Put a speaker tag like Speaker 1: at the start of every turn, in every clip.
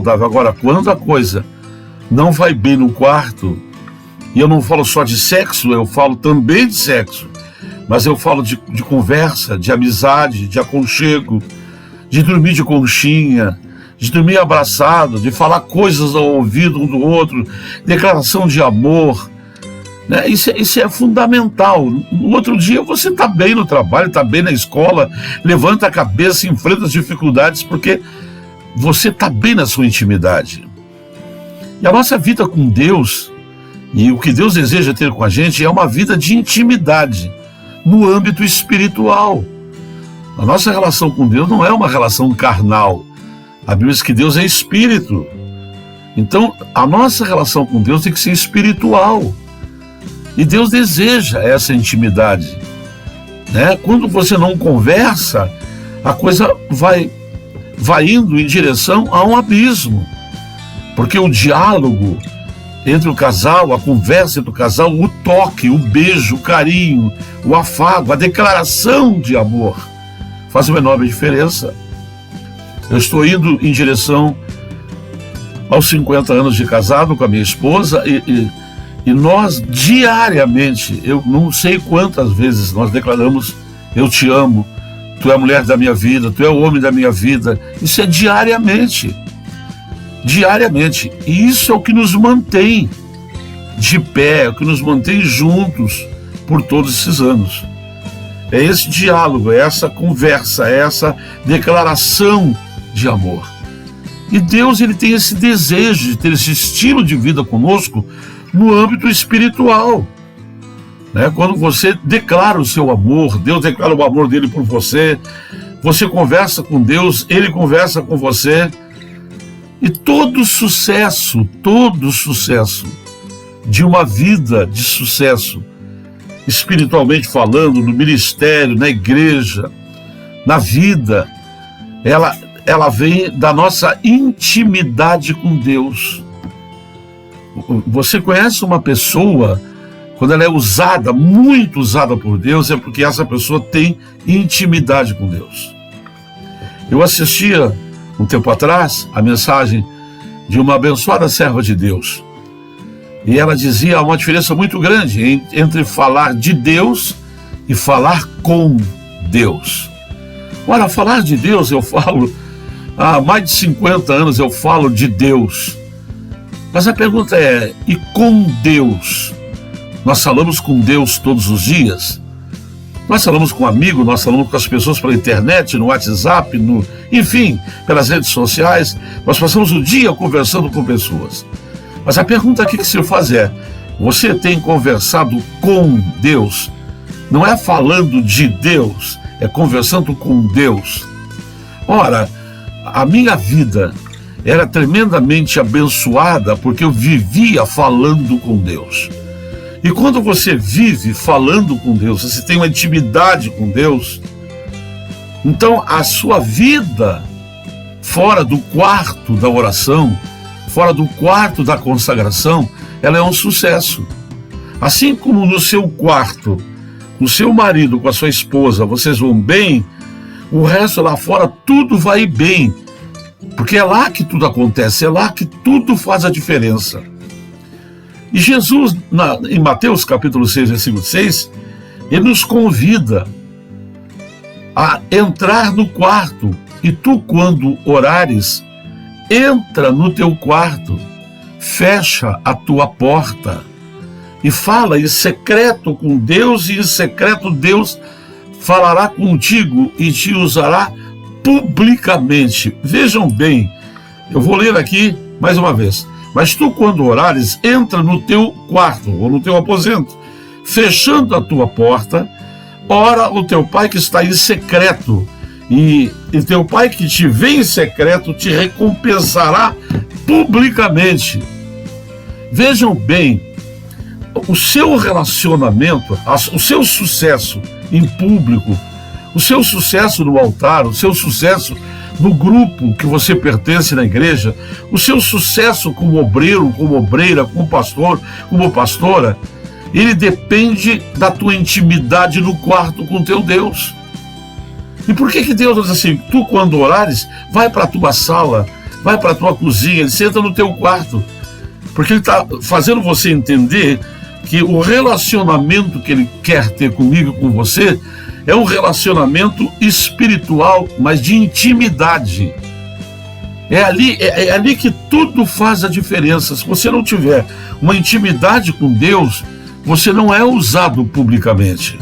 Speaker 1: saudável. Agora, quando a coisa não vai bem no quarto, e eu não falo só de sexo, eu falo também de sexo, mas eu falo de conversa, de amizade, de aconchego, de dormir de conchinha, de dormir abraçado, de falar coisas ao ouvido um do outro, declaração de amor, né? Isso é fundamental. No outro dia você está bem no trabalho, está bem na escola, levanta a cabeça, enfrenta as dificuldades, porque você está bem na sua intimidade. E a nossa vida com Deus, e o que Deus deseja ter com a gente, é uma vida de intimidade no âmbito espiritual. A nossa relação com Deus não é uma relação carnal. A Bíblia diz que Deus é espírito. Então, a nossa relação com Deus tem que ser espiritual. E Deus deseja essa intimidade, né? Quando você não conversa, a coisa vai indo em direção a um abismo. Porque o diálogo entre o casal, a conversa entre o casal, o toque, o beijo, o carinho, o afago, a declaração de amor, faz uma enorme diferença. Eu estou indo em direção aos 50 anos de casado com a minha esposa e nós diariamente, eu não sei quantas vezes nós declaramos: eu te amo, tu é a mulher da minha vida, tu é o homem da minha vida. Isso é diariamente. Diariamente. E isso é o que nos mantém de pé, é o que nos mantém juntos por todos esses anos. É esse diálogo, é essa conversa, é essa declaração de amor. E Deus, ele tem esse desejo de ter esse estilo de vida conosco no âmbito espiritual, né? Quando você declara o seu amor, Deus declara o amor dele por você, você conversa com Deus, ele conversa com você, e todo sucesso de uma vida de sucesso, espiritualmente falando, no ministério, na igreja, na vida, ela vem da nossa intimidade com Deus. Você conhece uma pessoa, quando ela é usada, muito usada por Deus, é porque essa pessoa tem intimidade com Deus. Eu assistia, um tempo atrás, a mensagem de uma abençoada serva de Deus. E ela dizia: há uma diferença muito grande entre falar de Deus e falar com Deus. Ora, falar de Deus, eu falo, há mais de 50 anos eu falo de Deus. Mas a pergunta é: e com Deus? Nós falamos com Deus todos os dias? Nós falamos com amigos, nós falamos com as pessoas pela internet, no WhatsApp, enfim, pelas redes sociais. Nós passamos o dia conversando com pessoas. Mas a pergunta aqui que se faz é: você tem conversado com Deus? Não é falando de Deus, é conversando com Deus. Ora, a minha vida era tremendamente abençoada porque eu vivia falando com Deus. E quando você vive falando com Deus, você tem uma intimidade com Deus, então a sua vida fora do quarto da oração, fora do quarto da consagração, ela é um sucesso. Assim como no seu quarto, com o seu marido, com a sua esposa, vocês vão bem, o resto lá fora tudo vai bem. Porque é lá que tudo acontece, é lá que tudo faz a diferença. E Jesus, em Mateus capítulo 6, versículo 6, ele nos convida a entrar no quarto. E tu, quando orares, entra no teu quarto, fecha a tua porta e fala em secreto com Deus, e em secreto Deus falará contigo e te usará publicamente. Vejam bem, eu vou ler aqui mais uma vez. Mas tu, quando orares, entra no teu quarto ou no teu aposento, fechando a tua porta, ora o teu pai que está em secreto, e teu pai que te vê em secreto te recompensará publicamente. Vejam bem, o seu relacionamento, o seu sucesso em público, o seu sucesso no altar, o seu sucesso no grupo que você pertence na igreja, o seu sucesso como obreiro, como obreira, como pastor, como pastora, ele depende da tua intimidade no quarto com teu Deus. E por que Deus diz assim: tu, quando orares, vai para a tua sala, vai para a tua cozinha, ele senta no teu quarto, porque ele está fazendo você entender que o relacionamento que ele quer ter comigo e com você é um relacionamento espiritual, mas de intimidade. É ali que tudo faz a diferença. Se você não tiver uma intimidade com Deus, você não é usado publicamente.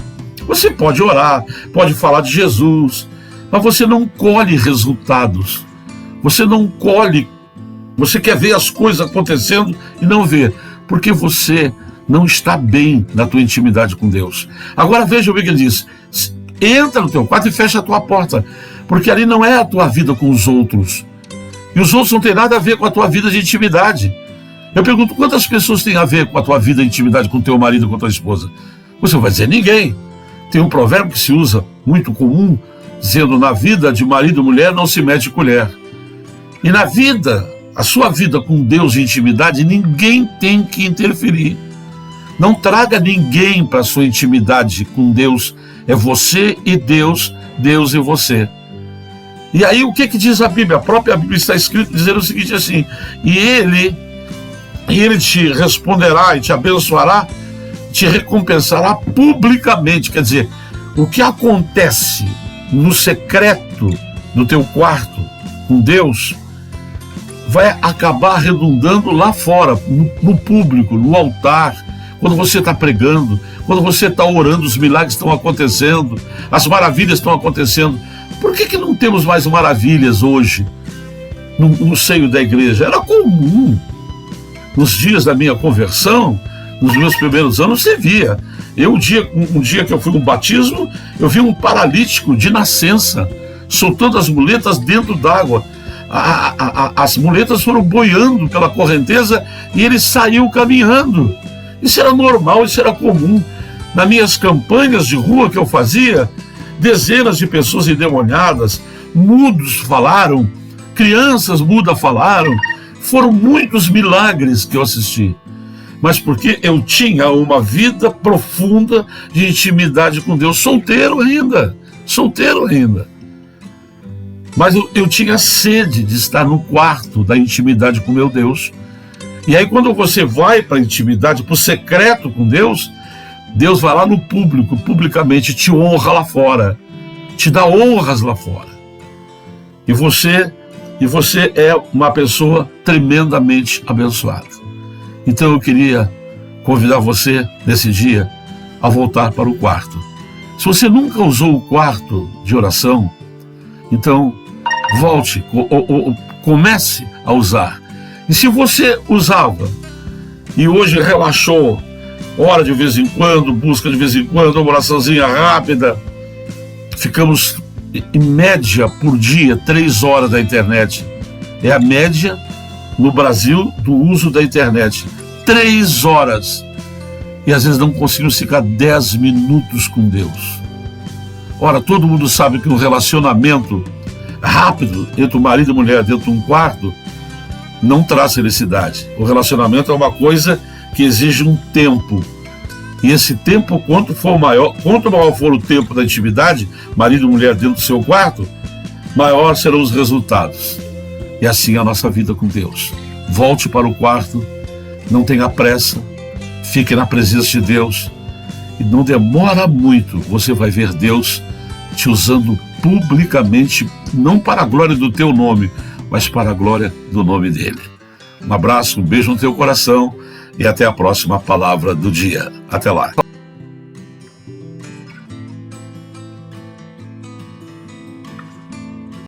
Speaker 1: Você pode orar, pode falar de Jesus, mas você não colhe resultados. Você não colhe, você quer ver as coisas acontecendo e não vê, porque você não está bem na tua intimidade com Deus. Agora veja o que ele diz: entra no teu quarto e fecha a tua porta, porque ali não é a tua vida com os outros. E os outros não têm nada a ver com a tua vida de intimidade. Eu pergunto, quantas pessoas têm a ver com a tua vida de intimidade com teu marido, com a tua esposa? Você vai dizer, ninguém. Tem um provérbio que se usa, muito comum, dizendo, na vida de marido e mulher não se mete colher. E na vida, a sua vida com Deus de intimidade, ninguém tem que interferir. Não traga ninguém para a sua intimidade com Deus. É você e Deus, Deus e você. E aí o que diz a Bíblia? A própria Bíblia está escrito dizendo o seguinte assim: e ele te responderá e te abençoará, te recompensará publicamente. Quer dizer, o que acontece no secreto do teu quarto com Deus vai acabar redundando lá fora, no público, no altar, quando você está pregando, quando você está orando, os milagres estão acontecendo, as maravilhas estão acontecendo. Por que não temos mais maravilhas hoje no seio da igreja? Era comum. Nos dias da minha conversão, nos meus primeiros anos, você via. Um dia que eu fui no batismo, eu vi um paralítico de nascença, soltando as muletas dentro d'água. As muletas foram boiando pela correnteza e ele saiu caminhando. Isso era normal, isso era comum. Nas minhas campanhas de rua que eu fazia, dezenas de pessoas endemoniadas, mudos falaram, crianças mudas falaram. Foram muitos milagres que eu assisti. Mas porque eu tinha uma vida profunda de intimidade com Deus, solteiro ainda. Mas eu tinha sede de estar no quarto da intimidade com meu Deus. E aí quando você vai para a intimidade, para o secreto com Deus, Deus vai lá no público, publicamente te honra lá fora, te dá honras lá fora. E você é uma pessoa tremendamente abençoada. Então eu queria convidar você nesse dia a voltar para o quarto. Se você nunca usou o quarto de oração, então volte, comece a usar. E se você usava e hoje relaxou, ora de vez em quando, busca de vez em quando, uma oraçãozinha rápida, ficamos em média por dia 3 horas da internet. É a média no Brasil do uso da internet. 3 horas. E às vezes não conseguimos ficar 10 minutos com Deus. Ora, todo mundo sabe que um relacionamento rápido entre o marido e a mulher dentro de um quarto não traz felicidade. O relacionamento é uma coisa que exige um tempo. E esse tempo, quanto maior for o tempo da intimidade, marido e mulher dentro do seu quarto, maior serão os resultados. E assim é a nossa vida com Deus. Volte para o quarto, não tenha pressa, fique na presença de Deus, e não demora muito, você vai ver Deus te usando publicamente, não para a glória do teu nome, mas para a glória do nome dele. Um abraço, um beijo no teu coração e até a próxima palavra do dia. Até lá.